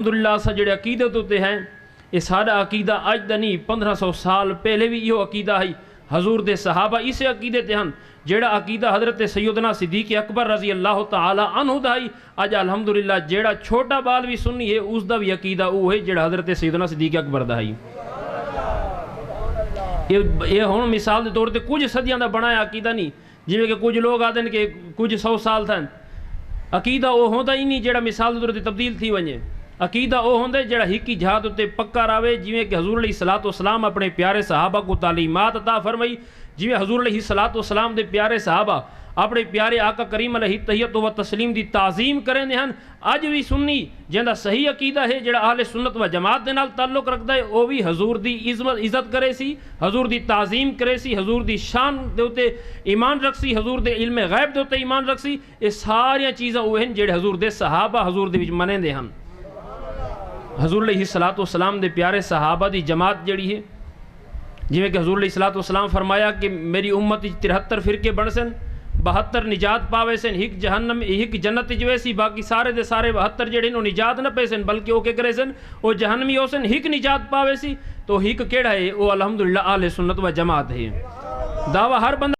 अल्हम्दुलिल्लाह सा जेड़े अकीदत उत्ते हैं ये साडा अकीदा अज दा नहीं 1500 साल पहले भी इहो अकीदा है। हजूर दे सहाबा इस अकीदे ते हन जेड़ा अकीदा हज़रत सैयदना सिद्दीक़ अकबर रज़ी अल्लाह तआला अन्हु दा है। अज अल्हम्दुलिल्लाह जेड़ा छोटा बाल भी सुन्नी है उसका भी अकीदा वो है जेड़ा हज़रत सैयदना सिद्दीक़ अकबर दा है। ये हुण मिसाल के तौर पर कुछ सदियां का बनाया अकीदा नहीं, जिवें कि कुछ लोग आते हैं कि कुछ 100 साल था अकीदा वो होंदा ही नहीं जेड़ा मिसाल के तौर पर तब्दील थी वजे। अकीदा वो होंदा जेड़ा हिक ही जहाद उत्ते पक्का रहे, जिवें कि हजूर अलैहिस्सलाम अपने प्यारे सहाबा को तालीमात अता फरमाई, जिवें हजूर अलैहिस्सलाम दे प्यारे सहाबा अपने प्यारे आका करीम अलैहि तहियत व तस्लीम की ताज़ीम करेंदे हन। अज भी सुन्नी जिंदा सही अकीदा है जेड़ा अहले सुन्नत व जमात दे नाल ताल्लुक रखता है वह भी हजूर की इज्जत करे सी, हजूर की ताज़ीम करे सी, हजूर की शान दे उत्ते ईमान रख सी, हजूर के इल्मे गैब दे उत्ते ईमान रख सी। ये सारिया चीज़ां वो हैं जेड़े हजूर दे सहाबा हजूर दे विच मनेंदे हन। हजूर अलैहिस्सलाम दे प्यारे सहाबा की जमात जड़ी है, जिवें कि हजूर अलैहिस्सलाम फरमाया कि मेरी उम्मत 73 फिरके बन सन, 72 निजात पावे सन, हिक जहन्नम हिक जन्नत च वैसी, बाकी सारे दे सारे 72 जेड़े नो निजात न पे सन बल्कि वो के करे सन वो जहन्नमी हो सन, हिक निजात पावे सी। तो हिक केड़ा है वो अल्हम्दुलिल्लाह अहले सुन्नत व जमात है। दावा हर बंदा